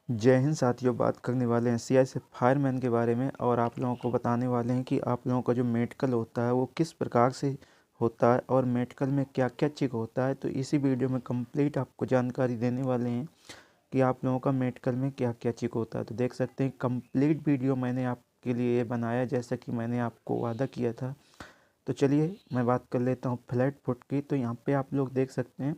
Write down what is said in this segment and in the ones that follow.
जय हिंद साथियों। बात करने वाले हैं सीआईएसएफ फायरमैन के बारे में और आप लोगों को बताने वाले हैं कि आप लोगों का जो मेडिकल होता है वो किस प्रकार से होता है और मेडिकल में क्या क्या चेक होता है। तो इसी वीडियो में कंप्लीट आपको जानकारी देने वाले हैं कि आप लोगों का मेडिकल में क्या क्या चेक होता है। तो देख सकते हैं कंप्लीट वीडियो मैंने आपके लिए बनाया जैसा कि मैंने आपको वादा किया था। तो चलिए मैं बात कर लेता हूँ फ्लैट फुट की। तो यहाँ पे आप लोग देख सकते हैं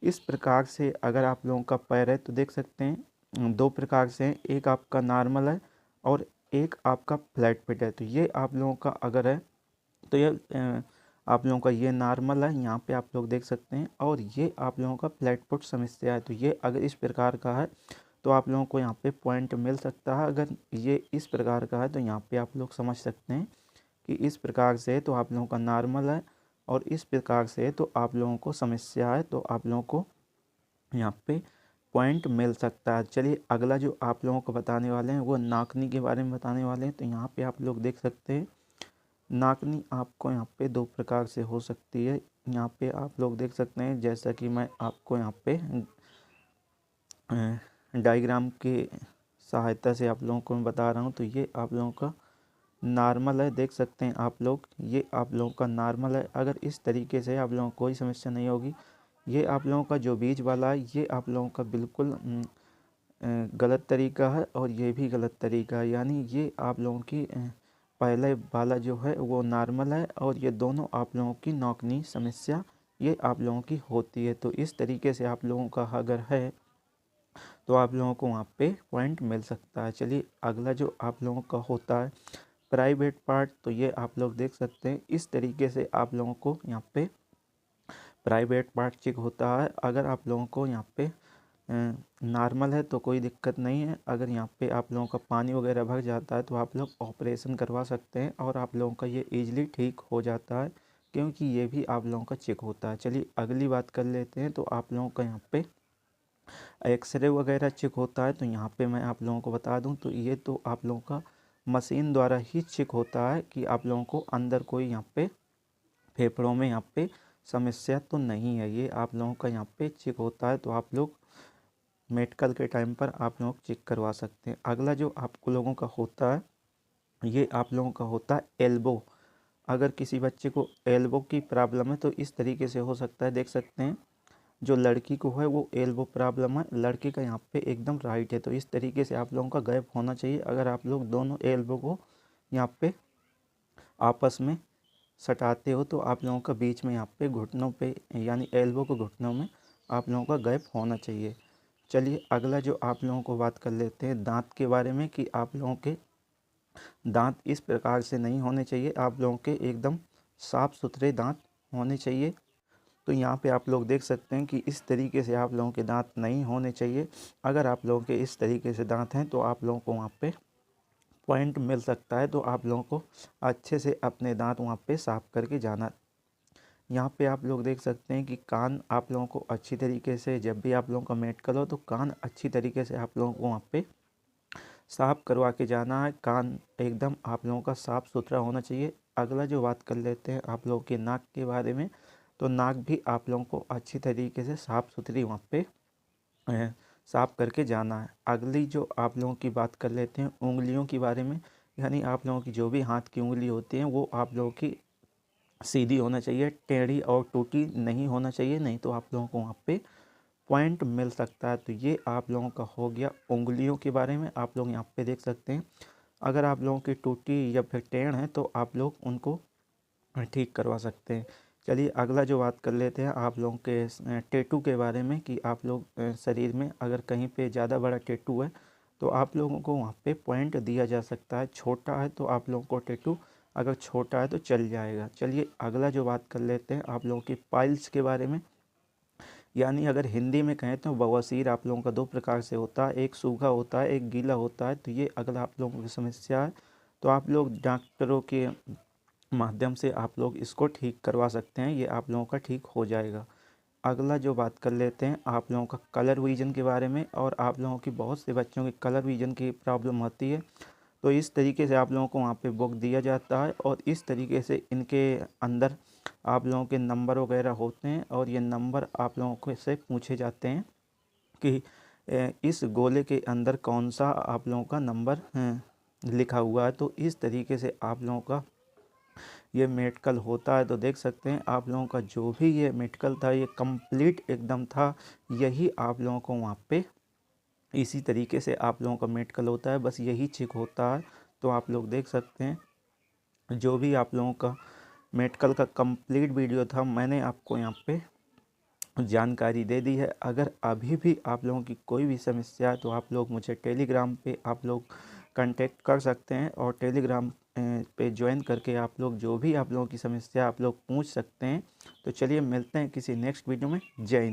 इस प्रकार से अगर आप लोगों का पैर है तो देख सकते हैं दो प्रकार से हैं, एक आपका नॉर्मल है और एक आपका फ्लैट फिट है। तो ये आप लोगों का अगर है तो ये आप लोगों का ये नॉर्मल है, यहाँ पे आप लोग देख सकते हैं, और ये आप लोगों का फ्लैट फुट समस्या है। तो ये अगर इस प्रकार का है तो आप लोगों को यहाँ पे पॉइंट मिल सकता है। अगर ये इस प्रकार का है तो यहाँ पे आप लोग समझ सकते हैं कि इस प्रकार से तो आप लोगों का नॉर्मल है और इस प्रकार से तो आप लोगों को समस्या है, तो आप लोगों को यहाँ पे पॉइंट मिल सकता है। चलिए अगला जो आप लोगों को बताने वाले हैं वो नाकनी के बारे में बताने वाले हैं। तो यहाँ पे आप लोग देख सकते हैं नाकनी आपको यहाँ पे दो प्रकार से हो सकती है। यहाँ पे आप लोग देख सकते हैं जैसा कि मैं आपको यहाँ पे डायग्राम की सहायता से आप लोगों को मैं बता रहा हूँ। तो ये आप लोगों का नॉर्मल है, देख सकते हैं आप लोग, ये आप लोगों का नॉर्मल है। अगर इस तरीके से आप लोगों को कोई समस्या नहीं होगी। ये आप लोगों का जो बीच वाला है ये आप लोगों का बिल्कुल गलत तरीका है और ये भी गलत तरीका है, यानी ये आप लोगों की पहले वाला जो है वो नॉर्मल है और ये दोनों आप लोगों की नौकनी समस्या ये आप लोगों की होती है। तो इस तरीके से आप लोगों का अगर है तो आप लोगों को वहाँ पे पॉइंट मिल सकता है। चलिए अगला जो आप लोगों का होता है प्राइवेट पार्ट, तो ये आप लोग देख सकते हैं इस तरीके से आप लोगों को यहाँ पे प्राइवेट पार्ट चेक होता है। अगर आप लोगों को यहाँ पे नॉर्मल है तो कोई दिक्कत नहीं है। अगर यहाँ पे आप लोगों का पानी वगैरह भर जाता है तो आप लोग ऑपरेशन करवा सकते हैं और आप लोगों का ये ईजिली ठीक हो जाता है, क्योंकि ये भी आप लोगों का चेक होता है। चलिए अगली बात कर लेते हैं। तो आप लोगों का यहाँ पे एक्सरे वगैरह चेक होता है। तो यहाँ पे मैं आप लोगों को बता दूँ तो ये तो आप लोगों का मशीन द्वारा ही चेक होता है कि आप लोगों को अंदर कोई यहाँ पे फेफड़ों में यहाँ पे समस्या तो नहीं है। ये आप लोगों का यहाँ पे चेक होता है, तो आप लोग मेडिकल के टाइम पर आप लोग चेक करवा सकते हैं। अगला जो आप लोगों का होता है ये आप लोगों का होता है एल्बो। अगर किसी बच्चे को एल्बो की प्रॉब्लम है तो इस तरीके से हो सकता है, देख सकते हैं जो लड़की को है वो एल्बो प्रॉब्लम है, लड़के का यहाँ पे एकदम राइट है। तो इस तरीके से आप लोगों का गैप होना चाहिए। अगर आप लोग दोनों एल्बो को यहाँ पे आपस में सटाते हो तो आप लोगों का बीच में यहाँ पे घुटनों पे यानी एल्बो को घुटनों में आप लोगों का गैप होना चाहिए। चलिए अगला जो आप लोगों को बात कर लेते हैं दांत के बारे में कि आप लोगों के दांत इस प्रकार से नहीं होने चाहिए, आप लोगों के एकदम साफ़ सुथरे दांत होने चाहिए। तो यहाँ पे आप लोग देख सकते हैं कि इस तरीके से आप लोगों के दांत नहीं होने चाहिए। अगर आप लोगों के इस तरीके से दांत हैं तो आप लोगों को वहाँ पे पॉइंट मिल सकता है। तो आप लोगों को अच्छे से अपने दांत वहाँ पे साफ़ करके जाना। यहाँ पे आप लोग देख सकते हैं कि कान आप लोगों को अच्छी तरीके से, जब भी आप लोगों का मेडिकल हो तो कान अच्छी तरीके से आप लोगों को वहाँ पे साफ़ करवा के जाना है। कान एकदम आप लोगों का साफ़ सुथरा होना चाहिए। अगला जो बात कर लेते हैं आप लोगों के नाक के बारे में। तो नाक भी आप लोगों को अच्छी तरीके से साफ़ सुथरी वहाँ पे साफ़ करके जाना है। अगली जो आप लोगों की बात कर लेते हैं उंगलियों के बारे में, यानी आप लोगों की जो भी हाथ की उंगली होती हैं वो आप लोगों की सीधी होना चाहिए, टेढ़ी और टूटी नहीं होना चाहिए, नहीं तो आप लोगों को वहाँ पे पॉइंट मिल सकता है। तो ये आप लोगों का हो गया उंगलियों के बारे में। आप लोग यहाँ पे देख सकते हैं अगर आप लोगों की टूटी या फिर टेढ़ है तो आप लोग उनको ठीक करवा सकते हैं। चलिए अगला जो बात कर लेते हैं आप लोगों के टैटू के बारे में कि आप लोग शरीर में अगर कहीं पे ज़्यादा बड़ा टैटू है तो आप लोगों को वहाँ पे पॉइंट दिया जा सकता है। छोटा है तो आप लोगों को टैटू अगर छोटा है तो चल जाएगा। चलिए अगला जो बात कर लेते हैं आप लोगों की पाइल्स के बारे में, यानी अगर हिंदी में कहें तो बवासीर आप लोगों का दो प्रकार से होता है, एक सूखा होता है एक गीला होता है। तो ये अगर आप लोगों की समस्या है तो आप लोग डॉक्टरों के माध्यम से आप लोग इसको ठीक करवा सकते हैं, ये आप लोगों का ठीक हो जाएगा। अगला जो बात कर लेते हैं आप लोगों का कलर विजन के बारे में, और आप लोगों की बहुत से बच्चों की कलर विजन की प्रॉब्लम होती है। तो इस तरीके से आप लोगों को वहाँ पे बुक दिया जाता है और इस तरीके से इनके अंदर आप लोगों के नंबर वगैरह होते हैं और ये नंबर आप लोगों को से पूछे जाते हैं कि इस गोले के अंदर कौन सा आप लोगों का नंबर लिखा हुआ है। तो इस तरीके से आप लोगों का ये मेडिकल होता है। तो देख सकते हैं आप लोगों का जो भी ये मेडिकल था ये कंप्लीट एकदम था। यही आप लोगों को वहाँ पे इसी तरीके से आप लोगों का मेडिकल होता है, बस यही चेक होता है। तो आप लोग देख सकते हैं जो भी आप लोगों का मेडिकल का कंप्लीट वीडियो था मैंने आपको यहाँ पे जानकारी दे दी है। अगर अभी भी आप लोगों की कोई भी समस्या है तो आप लोग मुझे टेलीग्राम पे आप लोग कांटेक्ट कर सकते हैं और टेलीग्राम पे ज्वाइन करके आप लोग जो भी आप लोगों की समस्या आप लोग पूछ सकते हैं। तो चलिए मिलते हैं किसी नेक्स्ट वीडियो में। जय हिंद।